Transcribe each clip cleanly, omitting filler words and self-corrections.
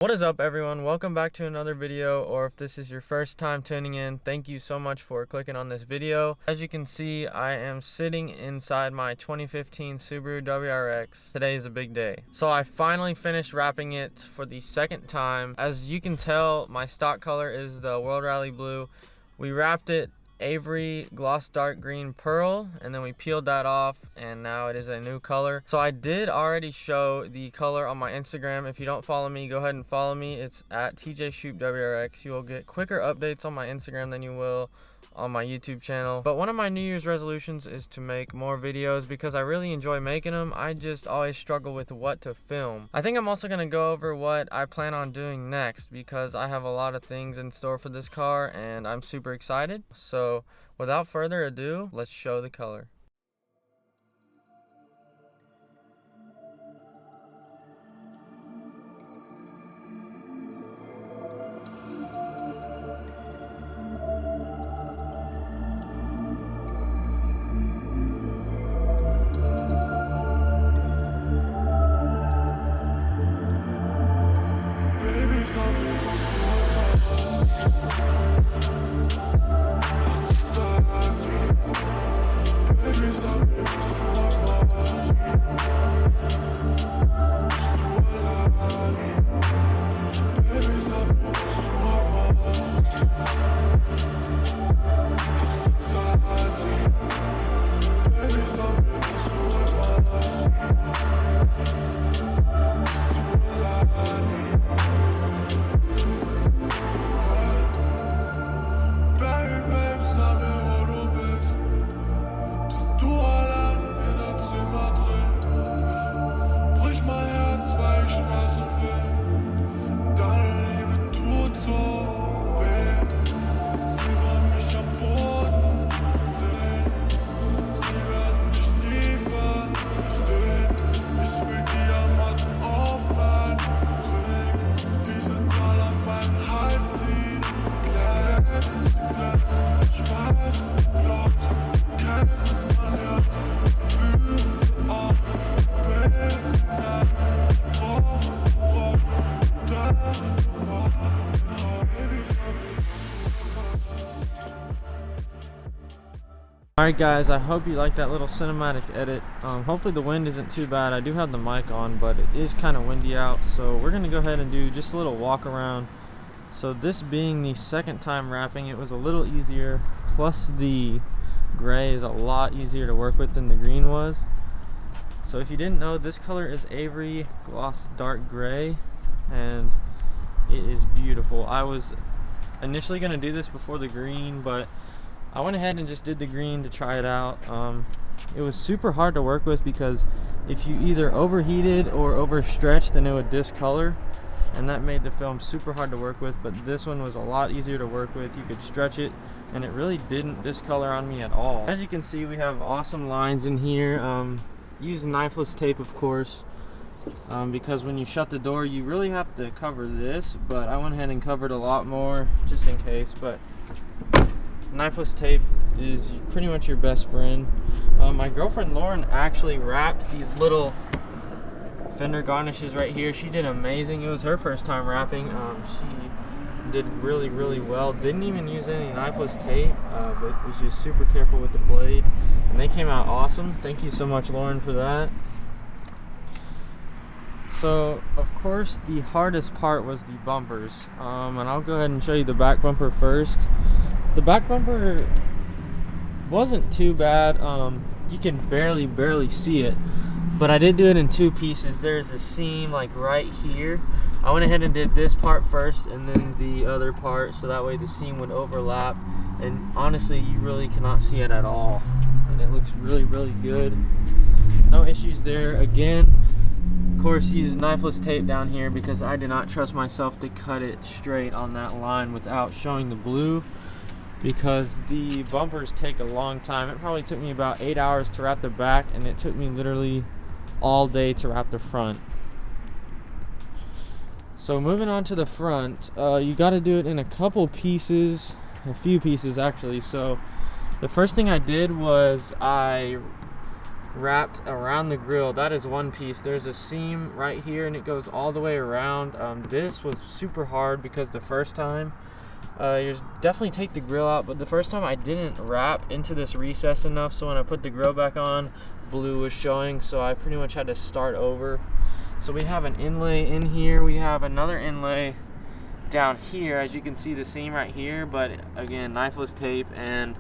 What is up, everyone? Welcome back to another video, or if this is your first time tuning in, thank you so much for clicking on this video. As you can see, I am sitting inside my 2015 Subaru Wrx. Today is a big day. So I finally finished wrapping it for the second time. As you can tell, my stock color is the World Rally Blue. We wrapped it Avery Gloss Dark Green Pearl, and then we peeled that off, and now it is a new color. So I did already show the color on my Instagram. If you don't follow me, go ahead and follow me. It's at TJShoopWRX. You will get quicker updates on my Instagram than you will on my YouTube channel. But one of my New Year's resolutions is to make more videos because I really enjoy making them. I just always struggle with what to film. I think I'm also going to go over what I plan on doing next because I have a lot of things in store for this car and I'm super excited. So without further ado, let's show the color. Alright guys, I hope you like that little cinematic edit. Hopefully the wind isn't too bad. I do have the mic on, but it is kind of windy out, so we're going to go ahead and do just a little walk around. So this being the second time wrapping, it was a little easier, plus the gray is a lot easier to work with than the green was. So if you didn't know, this color is Avery Gloss Dark Gray, and it is beautiful. I was initially going to do this before the green, but I went ahead and just did the green to try it out. It was super hard to work with because if you either overheated or overstretched, then it would discolor, and that made the film super hard to work with. But this one was a lot easier to work with. You could stretch it and it really didn't discolor on me at all. As you can see, we have awesome lines in here. Use knifeless tape, of course, because when you shut the door you really have to cover this, but I went ahead and covered a lot more just in case. But knifeless tape is pretty much your best friend. My girlfriend Lauren actually wrapped these little fender garnishes right here. She did amazing. It was her first time wrapping. She did really well. Didn't even use any knifeless tape, but was just super careful with the blade, and they came out awesome. Thank you so much, Lauren, for that. So of course the hardest part was the bumpers, and I'll go ahead and show you the back bumper first. The back bumper wasn't too bad. You can barely see it, but I did do it in two pieces. There's a seam like right here. I went ahead and did this part first and then the other part, so that way the seam would overlap, and honestly you really cannot see it at all, and it looks really good. No issues there. Again, of course, use knifeless tape down here because I did not trust myself to cut it straight on that line without showing the blue, because the bumpers take a long time. It probably took me about 8 hours to wrap the back, and it took me literally all day to wrap the front. So moving on to the front, you got to do it in a couple pieces, a few pieces actually. So the first thing I did was I wrapped around the grill. That is one piece. There's a seam right here and it goes all the way around. This was super hard because the first time, you definitely take the grill out, but the first time I didn't wrap into this recess enough, so when I put the grill back on, blue was showing, so I pretty much had to start over. So we have an inlay in here, we have another inlay down here, as you can see the seam right here, but again, knifeless tape, and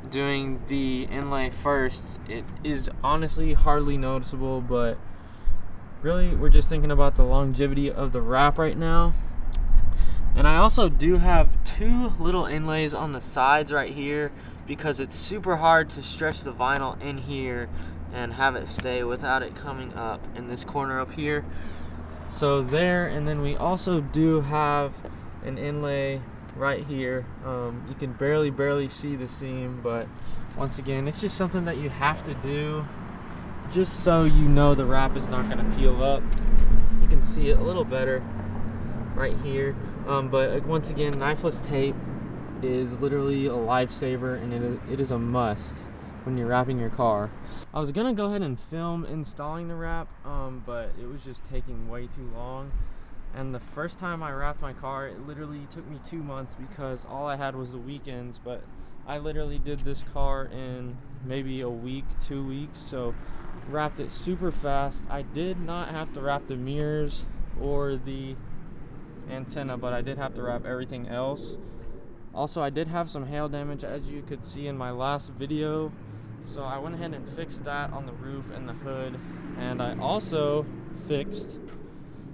doing the inlay first, it is honestly hardly noticeable, but really we're just thinking about the longevity of the wrap right now. And I also do have two little inlays on the sides right here because it's super hard to stretch the vinyl in here and have it stay without it coming up in this corner up here. So there, and then we also do have an inlay right here. You can barely see the seam, but once again, it's just something that you have to do just so you know the wrap is not going to peel up. You can see it a little better right here. But once again, knifeless tape is literally a lifesaver, and it is a must when you're wrapping your car. I was gonna go ahead and film installing the wrap, but it was just taking way too long. And the first time I wrapped my car, it literally took me 2 months because all I had was the weekends. But I literally did this car in maybe a week, 2 weeks, so wrapped it super fast. I did not have to wrap the mirrors or the antenna, but I did have to wrap everything else. Also, I did have some hail damage, as you could see in my last video, so I went ahead and fixed that on the roof and the hood. And I also fixed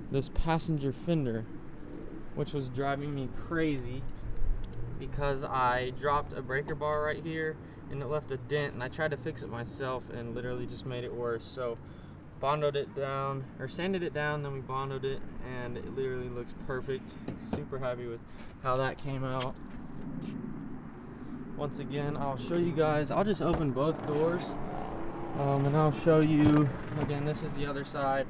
this passenger fender, which was driving me crazy because I dropped a breaker bar right here and it left a dent, and I tried to fix it myself and literally just made it worse. So bonded it down, or sanded it down, then we bonded it, and it literally looks perfect. Super happy with how that came out. Once again, I'll show you guys, I'll just open both doors, and I'll show you, again, this is the other side.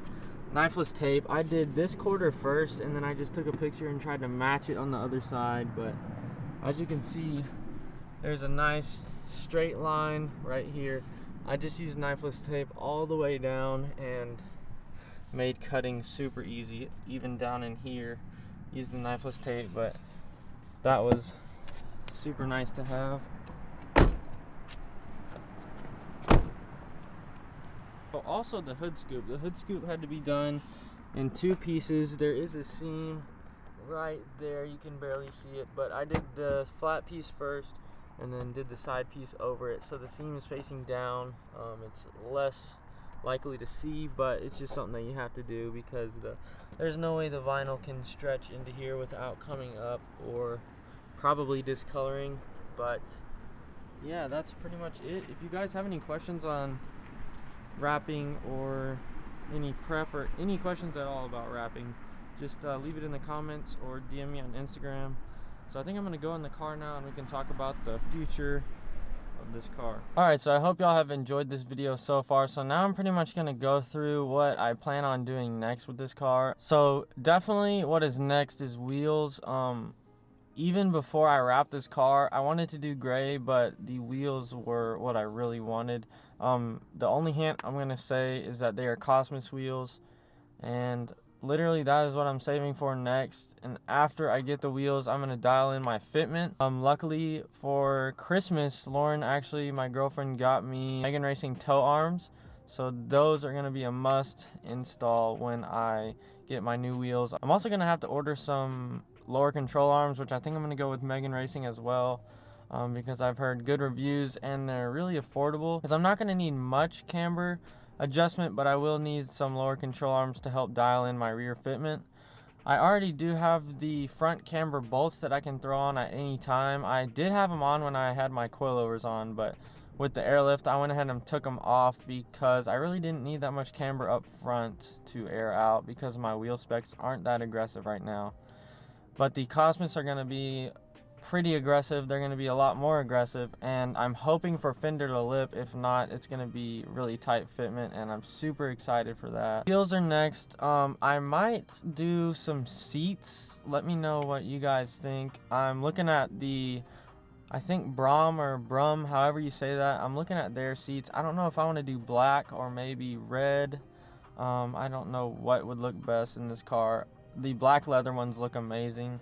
Knifeless tape. I did this quarter first, and then I just took a picture and tried to match it on the other side, but as you can see, there's a nice straight line right here. I just used knifeless tape all the way down and made cutting super easy, even down in here. Used the knifeless tape, but that was super nice to have. Also the hood scoop. The hood scoop had to be done in 2 pieces. There is a seam right there, you can barely see it, but I did the flat piece first and then did the side piece over it, so the seam is facing down. It's less likely to see, but it's just something that you have to do because there's no way the vinyl can stretch into here without coming up or probably discoloring. But yeah, that's pretty much it. If you guys have any questions on wrapping or any prep or any questions at all about wrapping, just leave it in the comments or DM me on Instagram. So I think I'm gonna go in the car now and we can talk about the future of this car. Alright, so I hope y'all have enjoyed this video so far. So now I'm pretty much gonna go through what I plan on doing next with this car. So definitely what is next is wheels. Even before I wrapped this car, I wanted to do gray, but the wheels were what I really wanted. The only hint I'm gonna say is that they are Cosmos wheels, and literally that is what I'm saving for next. And after I get the wheels, I'm gonna dial in my fitment. Luckily for Christmas, Lauren, actually my girlfriend, got me Megan Racing tow arms, so those are gonna be a must install when I get my new wheels. I'm also gonna have to order some lower control arms, which I think I'm gonna go with Megan Racing as well, because I've heard good reviews and they're really affordable. Because I'm not gonna need much camber adjustment, but I will need some lower control arms to help dial in my rear fitment. I already do have the front camber bolts that I can throw on at any time. I did have them on when I had my coilovers on, but with the airlift I went ahead and took them off because I really didn't need that much camber up front to air out because my wheel specs aren't that aggressive right now. But the Cosmos are going to be pretty aggressive. They're going to be a lot more aggressive, and I'm hoping for fender to lip. If not, it's going to be really tight fitment, and I'm super excited for that. Wheels are next. I might do some seats. Let me know what you guys think. I'm looking at the I think Brom or Brum, however you say that. I'm looking at their seats. I don't know if I want to do black or maybe red. I don't know what would look best in this car. The black leather ones look amazing,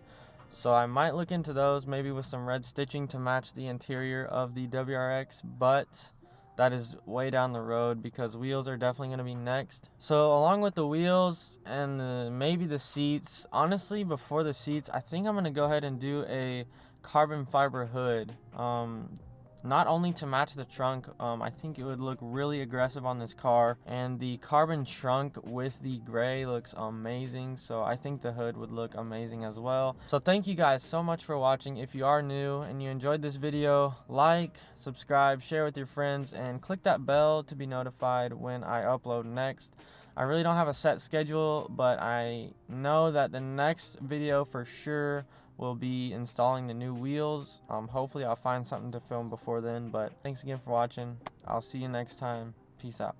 so I might look into those, maybe with some red stitching to match the interior of the WRX, but that is way down the road because wheels are definitely going to be next. So along with the wheels and maybe the seats, honestly, before the seats, I think I'm going to go ahead and do a carbon fiber hood. Not only to match the trunk, I think it would look really aggressive on this car, and the carbon trunk with the gray looks amazing, so I think the hood would look amazing as well. So thank you guys so much for watching. If you are new and you enjoyed this video, like, subscribe, share with your friends, and click that bell to be notified when I upload next. I really don't have a set schedule, but I know that the next video for sure will be installing the new wheels. Hopefully I'll find something to film before then, but thanks again for watching. I'll see you next time. Peace out.